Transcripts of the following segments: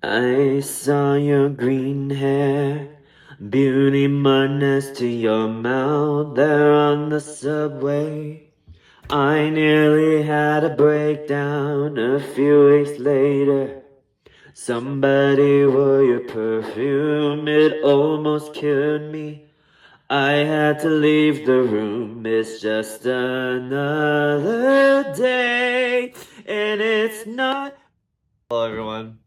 I saw your green hair, beauty madness to your mouth there on the subway. I nearly had a breakdown a few weeks later. Somebody wore your perfume, it almost killed me. I had to leave the room, it's just another day, and it's not. Hello everyone.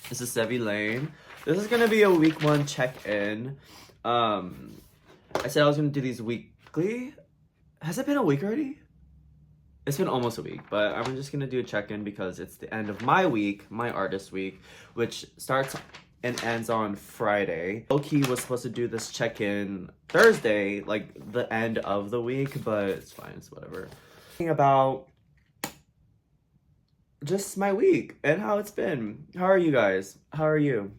This is Sevii Lane. This is gonna be a week 1 check-in. I said I was gonna do these weekly. Has it been a week already? It's been almost a week, but I'm just gonna do a check-in because it's the end of my week, my artist week, which starts and ends on Friday. Low-key was supposed to do this check-in Thursday, like the end of the week, but it's fine, it's whatever. Thinking about just my week and how it's been. How are you guys? How are you?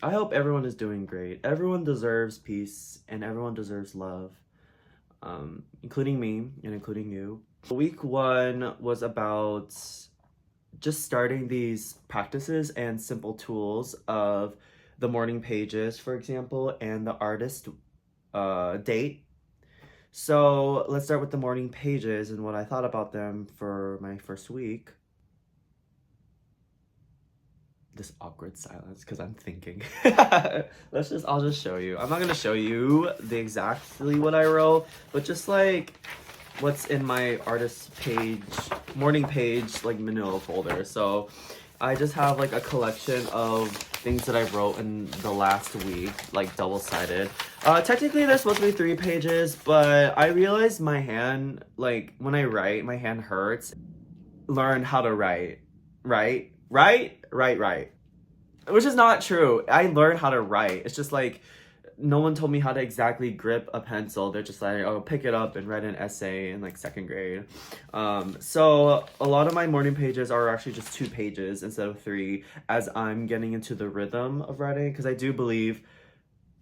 I hope everyone is doing great. Everyone deserves peace and everyone deserves love, including me and including you. Week 1 was about just starting these practices and simple tools of the morning pages, for example, and the artist date. So let's start with the morning pages and what I thought about them for my first week. This awkward silence because I'm thinking. I'll just show you. I'm not gonna show you the exactly what I wrote, but just like what's in my artist page, morning page, like manila folder. So I just have like a collection of things that I wrote in the last week, like double-sided. Technically there's supposed to be 3 pages, but I realized my hand, like when I write, my hand hurts. Learn how to write. Right? Which is not true. I learned how to write. It's just like no one told me how to exactly grip a pencil. They're just like, oh, pick it up and write an essay in like 2nd grade. So a lot of my morning pages are actually just 2 pages instead of 3 as I'm getting into the rhythm of writing, because I do believe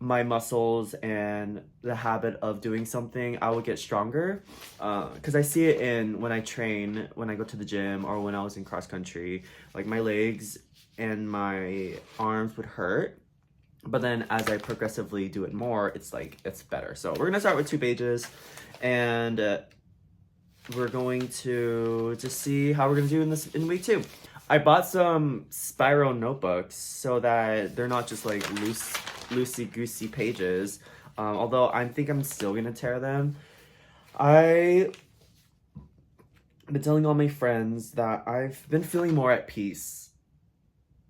my muscles and the habit of doing something, I will get stronger, because I see it in when I train, when I go to the gym, or when I was in cross country. Like my legs and my arms would hurt, but then as I progressively do it more, it's like it's better. So we're gonna start with 2 pages, and we're going to just see how we're gonna do in week 2. I bought some spiral notebooks so that they're not just like loosey-goosey pages, although I think I'm still gonna tear them. I've been telling all my friends that I've been feeling more at peace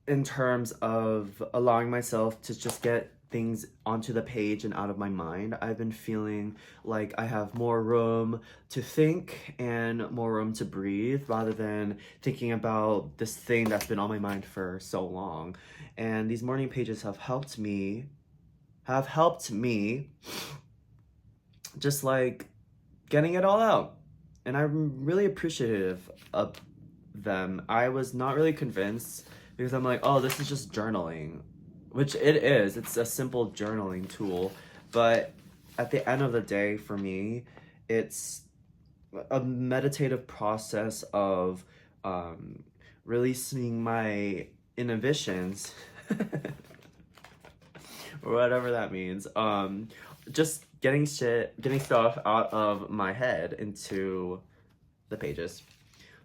in terms of allowing myself to just get things onto the page and out of my mind. I've been feeling like I have more room to think and more room to breathe rather than thinking about this thing that's been on my mind for so long. And these morning pages have helped me just like getting it all out. And I'm really appreciative of them. I was not really convinced because I'm like, oh, this is just journaling, which it is. It's a simple journaling tool. But at the end of the day, for me, it's a meditative process of releasing my inhibitions, or whatever that means. Just getting stuff out of my head into the pages.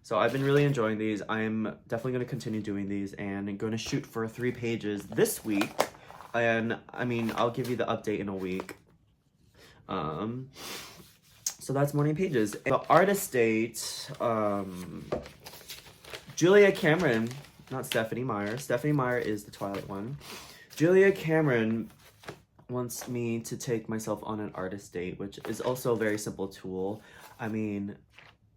So I've been really enjoying these. I'm definitely going to continue doing these and going to shoot for 3 pages this week. And I mean, I'll give you the update in a week. So that's morning pages. The artist date, Julia Cameron, not Stephanie Meyer. Stephanie Meyer is the Twilight one. Julia Cameron wants me to take myself on an artist date, which is also a very simple tool. I mean,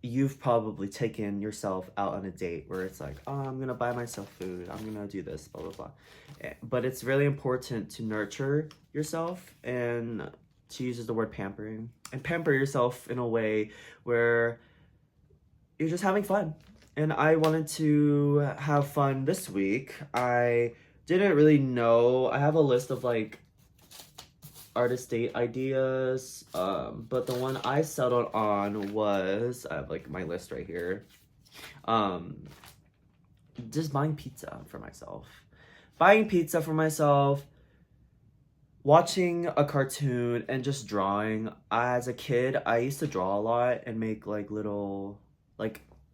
you've probably taken yourself out on a date where it's like, oh, I'm gonna buy myself food, I'm gonna do this, blah, blah, blah. But it's really important to nurture yourself, and she uses the word pampering, and pamper yourself in a way where you're just having fun. And I wanted to have fun this week. I didn't really know. I have a list of like artist date ideas, but the one I settled on was, I have like my list right here, just buying pizza for myself. buying pizza for myself, watching a cartoon, and just drawing. As a kid, I used to draw a lot and make like little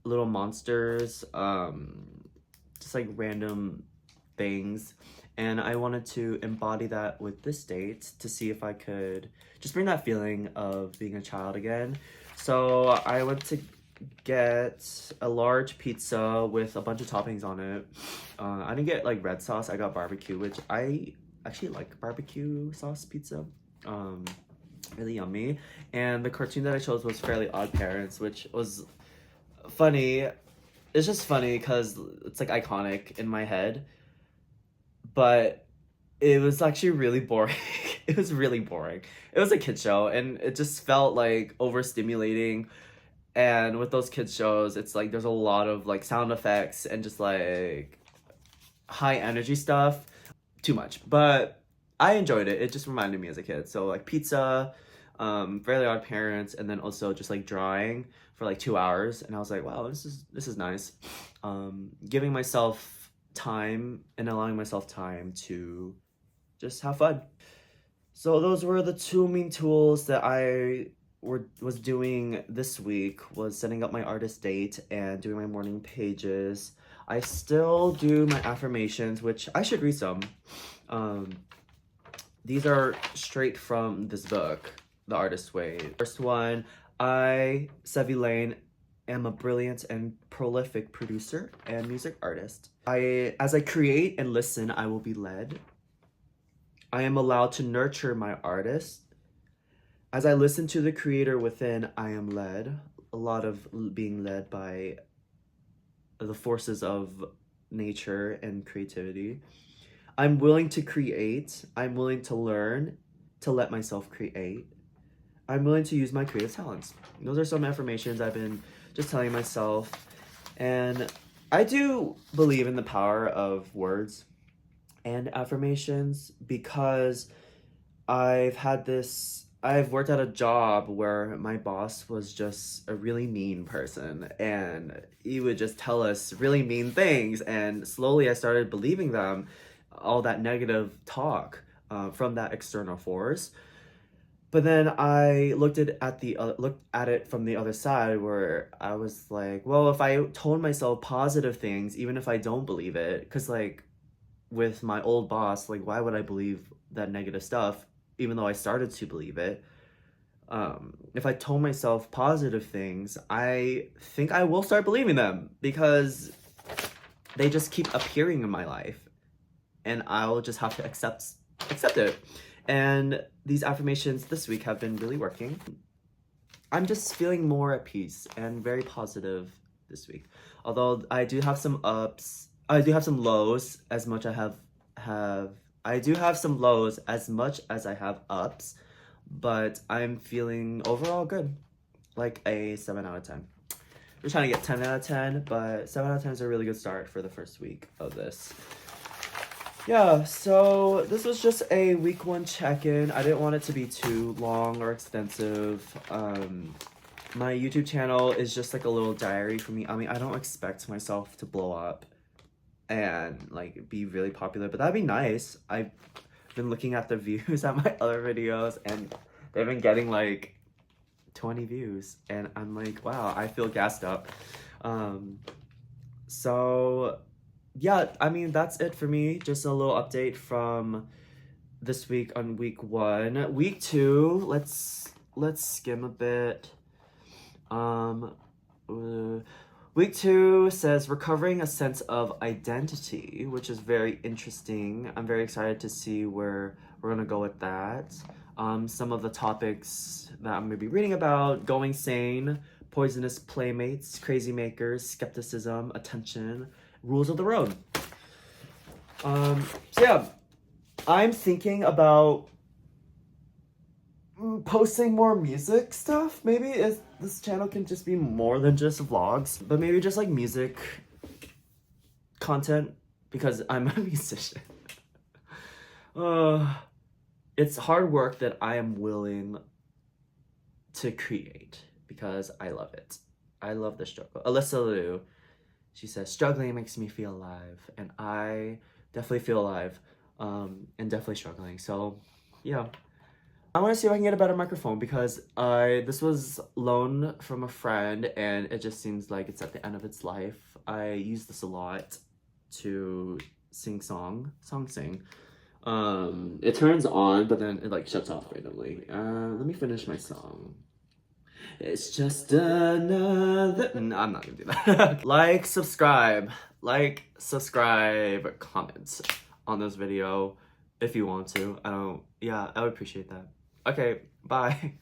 monsters, just like random things. And I wanted to embody that with this date to see if I could just bring that feeling of being a child again. So I went to get a large pizza with a bunch of toppings on it. I didn't get like red sauce, I got barbecue, which I actually like barbecue sauce pizza. Um, really yummy. And the cartoon that I chose was Fairly Odd Parents, which was funny. It's just funny because it's like iconic in my head, but it was actually really boring. It was really boring. It was a kid show and it just felt like overstimulating. And with those kids shows, it's like there's a lot of like sound effects and just like high energy stuff. Too much. But I enjoyed it. It just reminded me as a kid. So like pizza, Fairly Odd Parents, and then also just like drawing for like 2 hours. And I was like, wow, this is nice. Giving myself time and allowing myself time to just have fun. So those were the two main tools that I was doing this week, was setting up my artist date and doing my morning pages. I still do my affirmations, which I should read some. These are straight from this book, The Artist's Way. First one, I, Sevii Lane, am a brilliant and prolific producer and music artist. As I create and listen, I will be led. I am allowed to nurture my artist. As I listen to the creator within, I am led. A lot of being led by the forces of nature and creativity. I'm willing to create. I'm willing to learn, to let myself create. I'm willing to use my creative talents. Those are some affirmations I've been just telling myself. And I do believe in the power of words and affirmations because I've worked at a job where my boss was just a really mean person and he would just tell us really mean things, and slowly I started believing them, all that negative talk from that external force. But then I looked at it from the other side, where I was like, well, if I told myself positive things, even if I don't believe it, because like with my old boss, like why would I believe that negative stuff even though I started to believe it? If I told myself positive things, I think I will start believing them because they just keep appearing in my life and I'll just have to accept it. And these affirmations this week have been really working. I'm just feeling more at peace and very positive this week. Although I do have some ups, I do have some lows as much I do have some lows as much as I have ups, but I'm feeling overall good. Like a 7 out of 10. We're trying to get 10 out of 10, but 7 out of 10 is a really good start for the first week of this. Yeah, so this was just a week 1 check-in. I didn't want it to be too long or extensive. My YouTube channel is just like a little diary for me. I mean, I don't expect myself to blow up and like be really popular, but that'd be nice. I've been looking at the views at my other videos and they've been getting like 20 views and I'm like, wow, I feel gassed up. So yeah, I mean, that's it for me. Just a little update from this week on week 1. Week 2, let's skim a bit. Week 2 says recovering a sense of identity, which is very interesting. I'm very excited to see where we're gonna go with that. Some of the topics that I'm gonna be reading about: going sane, poisonous playmates, crazy makers, skepticism, attention, rules of the road. So yeah, I'm thinking about posting more music stuff. Maybe this channel can just be more than just vlogs, but maybe just like music content because I'm a musician. It's hard work that I am willing to create because I love it. I love the struggle. Alyssa Liu, she says, struggling makes me feel alive, and I definitely feel alive, and definitely struggling. So yeah. I want to see if I can get a better microphone because this was loaned from a friend and it just seems like it's at the end of its life. I use this a lot to sing sing. It turns on, but then it like shuts off randomly. Let me finish my song. It's just another. No, I'm not gonna do that. Like, subscribe, comment on this video if you want to. Yeah, I would appreciate that. Okay, bye.